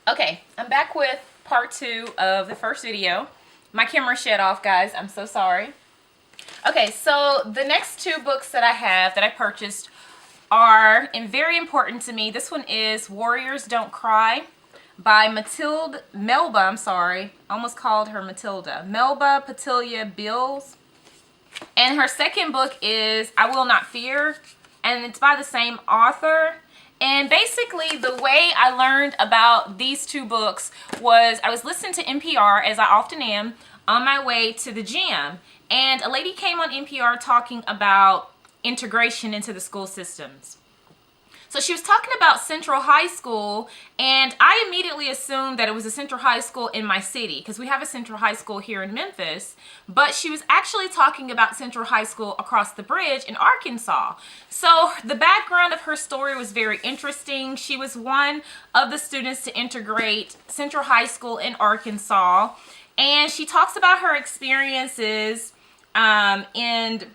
Okay, I'm back with part 2 of the first video. My camera shut off, guys. I'm so sorry. Okay, so the next 2 books that I have that I purchased are very important to me. This one is Warriors Don't Cry by Melba, I'm sorry. I almost called her Matilda. Melba Patilia Bills. And her second book is I Will Not Fear, and it's by the same author. And basically the way I learned about these 2 books was I was listening to NPR, as I often am, on my way to the gym. And a lady came on NPR talking about integration into the school systems. So she was talking about Central High School, and I immediately assumed that it was a Central High School in my city, because we have a Central High School here in Memphis, but she was actually talking about Central High School across the bridge in Arkansas. So the background of her story was very interesting. She was one of the students to integrate Central High School in Arkansas, and she talks about her experiences in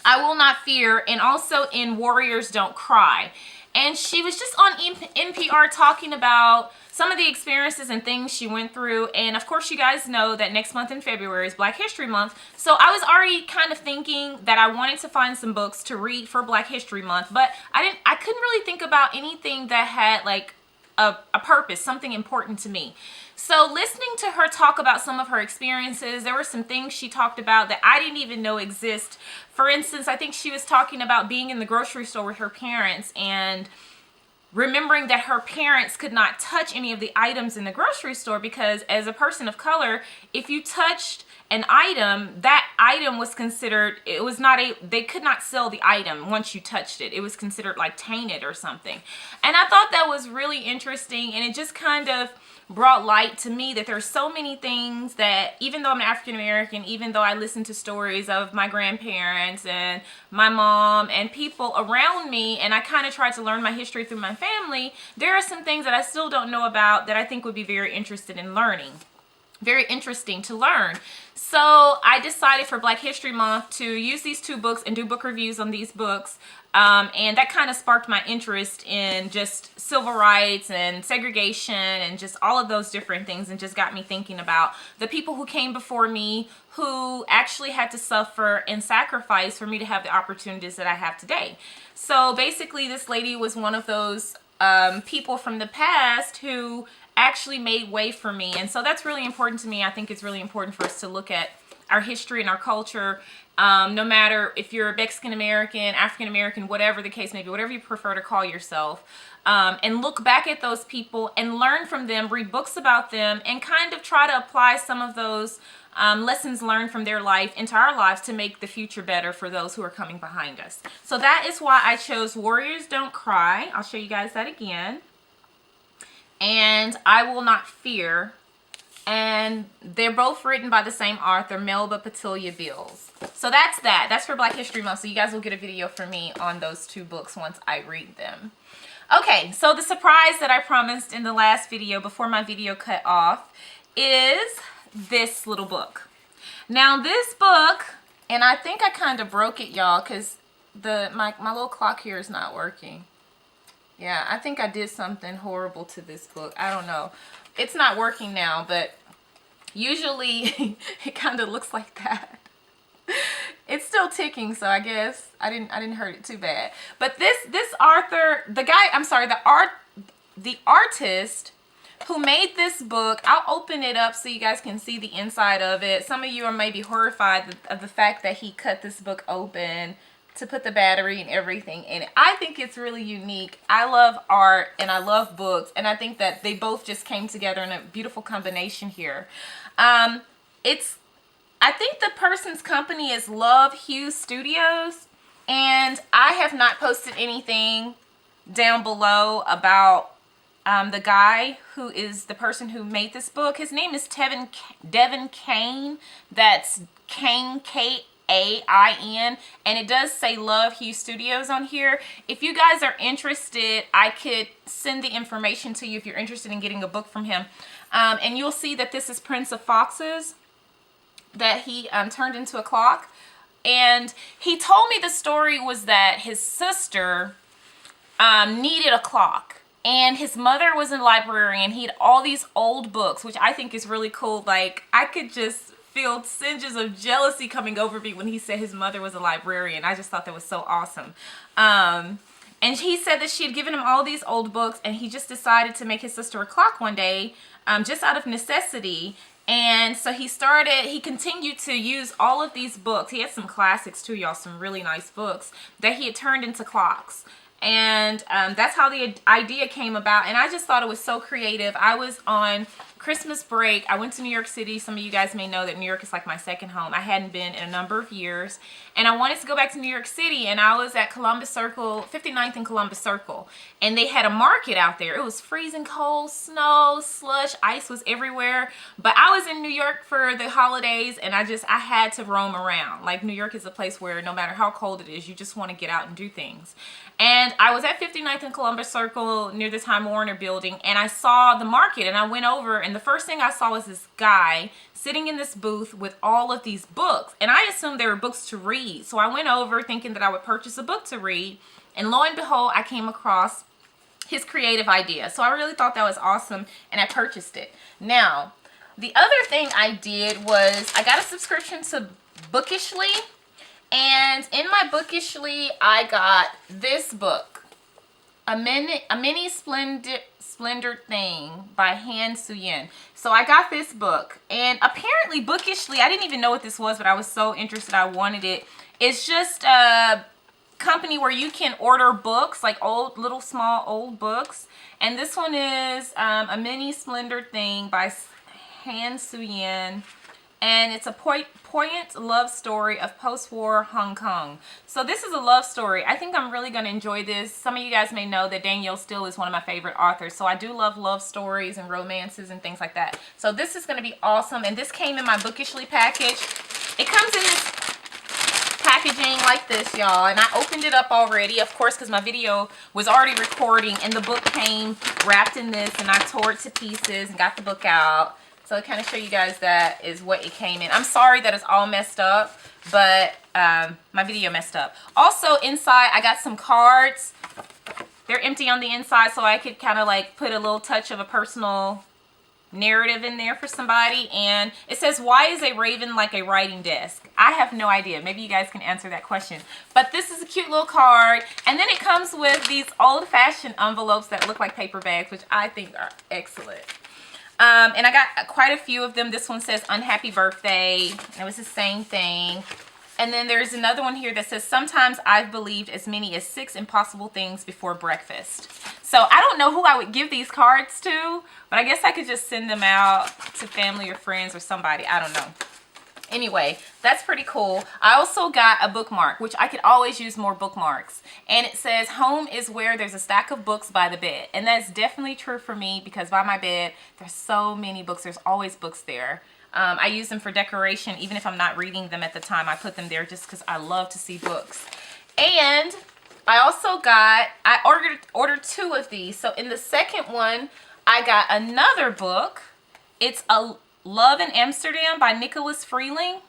I Will Not Fear, and also in Warriors Don't Cry. And she was just on NPR talking about some of the experiences and things she went through. And of course, you guys know that next month in February is Black History Month. So I was already kind of thinking that I wanted to find some books to read for Black History Month, but I couldn't really think about anything that had like a purpose, something important to me. So listening to her talk about some of her experiences, there were some things she talked about that I didn't even know exist. For instance, I think she was talking about being in the grocery store with her parents and remembering that her parents could not touch any of the items in the grocery store because as a person of color, if you touched an item, that item was considered, they could not sell the item once you touched it. It was considered like tainted or something. And I thought that was really interesting, and it just kind of brought light to me that there's so many things that, even though I'm African American, even though I listen to stories of my grandparents and my mom and people around me, and I kind of try to learn my history through my family, there are some things that I still don't know about that I think would be very interested in learning. Very interesting to learn. So I decided for Black History Month to use these 2 books and do book reviews on these books. And that kind of sparked my interest in just civil rights and segregation and just all of those different things, and just got me thinking about the people who came before me who actually had to suffer and sacrifice for me to have the opportunities that I have today. So basically this lady was one of those people from the past who actually made way for me, and so that's really important to me. I think it's really important for us to look at our history and our culture, no matter if you're Mexican American, African American, whatever the case may be, whatever you prefer to call yourself, and look back at those people and learn from them, read books about them, and kind of try to apply some of those lessons learned from their life into our lives to make the future better for those who are coming behind us. So that is why I chose Warriors Don't Cry. I'll show you guys that again. And I Will Not Fear. And they're both written by the same author, Melba Patilia Bills. So that's that. That's for Black History Month. So you guys will get a video from me on those 2 books once I read them. Okay, so the surprise that I promised in the last video before my video cut off is this little book. Now this book, and I think I kind of broke it, y'all, because my little clock here is not working. Yeah, I think I did something horrible to this book. I don't know. It's not working now, but usually it kind of looks like that. It's still ticking, so I guess I didn't hurt it too bad. But this author, the artist who made this book, I'll open it up so you guys can see the inside of it. Some of you are maybe horrified of the fact that he cut this book open to put the battery and everything in it. I think it's really unique. I love art and I love books, and I think that they both just came together in a beautiful combination here. I think the person's company is Love Hue Studios, and I have not posted anything down below about the guy who is the person who made this book. His name is Devin Kain. That's Kain, Kain, and it does say Love Hue Studios on here. If you guys are interested, I could send the information to you if you're interested in getting a book from him. And you'll see that this is Prince of Foxes that he turned into a clock. And he told me the story was that his sister needed a clock. And his mother was a librarian. He had all these old books, which I think is really cool. Like, I could just feel singes of jealousy coming over me when he said his mother was a librarian. I just thought that was so awesome. And he said that she had given him all these old books, and he just decided to make his sister a clock one day, just out of necessity. And so he continued to use all of these books. He had some classics too, y'all, some really nice books that he had turned into clocks. And that's how the idea came about. And I just thought it was so creative. I was on Christmas break. I went to New York City. Some of you guys may know that New York is like my second home. I hadn't been in a number of years. And I wanted to go back to New York City. And I was at Columbus Circle, 59th and Columbus Circle. And they had a market out there. It was freezing cold, snow, slush, ice was everywhere. But I was in New York for the holidays. And I had to roam around. Like, New York is a place where no matter how cold it is, you just want to get out and do things. And I was at 59th and Columbus Circle near the Time Warner building, and I saw the market, and I went over, and the first thing I saw was this guy sitting in this booth with all of these books, and I assumed they were books to read. So I went over thinking that I would purchase a book to read, and lo and behold, I came across his creative idea. So I really thought that was awesome, and I purchased it. Now, the other thing I did was I got a subscription to Bookishly. And in my Bookishly, I got this book, A Mini Splendor Thing by Han Suyin. So I got this book. And apparently Bookishly, I didn't even know what this was, but I was so interested, I wanted it. It's just a company where you can order books, like little small old books. And this one is A Mini Splendor Thing by Han Suyin. And it's a poignant love story of post-war Hong Kong. So this is a love story. I think I'm really going to enjoy this. Some of you guys may know that Danielle Steele is one of my favorite authors. So I do love stories and romances and things like that. So this is going to be awesome. And this came in my Bookishly package. It comes in this packaging like this, y'all. And I opened it up already, of course, because my video was already recording. And the book came wrapped in this. And I tore it to pieces and got the book out. So to kind of show you guys that is what it came in. I'm sorry that it's all messed up, but my video messed up. Also inside, I got some cards. They're empty on the inside, so I could kind of like put a little touch of a personal narrative in there for somebody. And it says, why is a raven like a writing desk? I have no idea. Maybe you guys can answer that question. But this is a cute little card. And then it comes with these old-fashioned envelopes that look like paper bags, which I think are excellent. And I got quite a few of them. This one says unhappy birthday. It was the same thing. And then there's another one here that says sometimes I've believed as many as 6 impossible things before breakfast. So I don't know who I would give these cards to, but I guess I could just send them out to family or friends or somebody. I don't know. Anyway, that's pretty cool. I also got a bookmark, which I could always use more bookmarks. And it says, home is where there's a stack of books by the bed. And that's definitely true for me because by my bed, there's so many books. There's always books there. I use them for decoration. Even if I'm not reading them at the time, I put them there just because I love to see books. And I also got, I ordered 2 of these. So in the second one, I got another book. It's a Love in Amsterdam by Nicholas Freeling.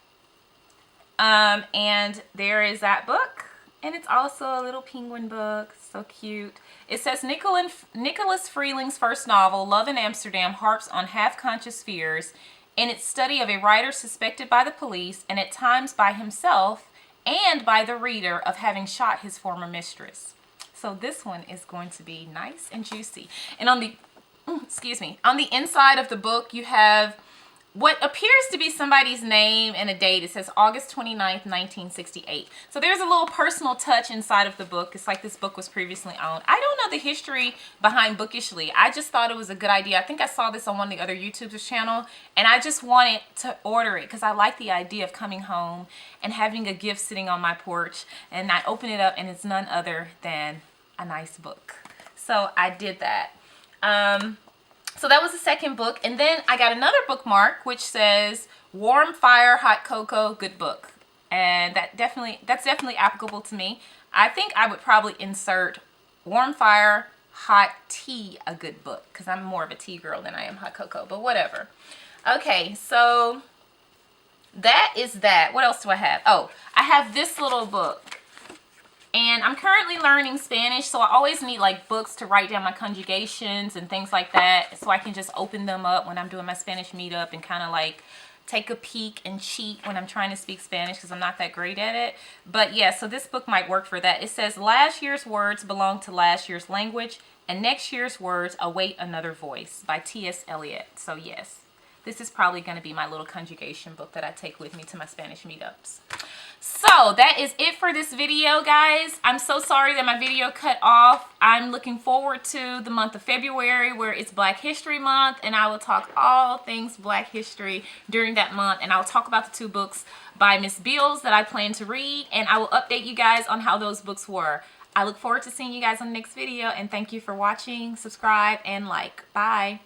And there is that book. And it's also a little penguin book. So cute. It says Nicholas Freeling's first novel, Love in Amsterdam, harps on half-conscious fears in its study of a writer suspected by the police and at times by himself and by the reader of having shot his former mistress. So this one is going to be nice and juicy. And on the, on the inside of the book, you have what appears to be somebody's name and a date. It says August 29th, 1968. So there's a little personal touch inside of the book. It's like this book was previously owned. I don't know the history behind Bookishly. I just thought it was a good idea. I think I saw this on one of the other YouTubers' channel, and I just wanted to order it because I like the idea of coming home and having a gift sitting on my porch, and I open it up and it's none other than a nice book. So I did that. So that was the second book. And then I got another bookmark which says Warm Fire, Hot Cocoa, Good Book. And that's definitely applicable to me. I think I would probably insert Warm Fire, Hot Tea, a Good Book. Because I'm more of a tea girl than I am hot cocoa. But whatever. Okay, so that is that. What else do I have? Oh, I have this little book. And I'm currently learning Spanish, so I always need like books to write down my conjugations and things like that, so I can just open them up when I'm doing my Spanish meetup and kind of like take a peek and cheat when I'm trying to speak Spanish, because I'm not that great at it. But yeah, so this book might work for that. It says last year's words belong to last year's language, and next year's words await another voice, by T.S. Eliot. So yes, this is probably going to be my little conjugation book that I take with me to my Spanish meetups. So that is it for this video, guys. I'm so sorry that my video cut off. I'm looking forward to the month of February, where it's Black History Month, and I will talk all things Black history during that month, and I'll talk about the 2 books by Miss Beals that I plan to read, and I will update you guys on how those books were. I look forward to seeing you guys on the next video, and thank you for watching. Subscribe and like. Bye.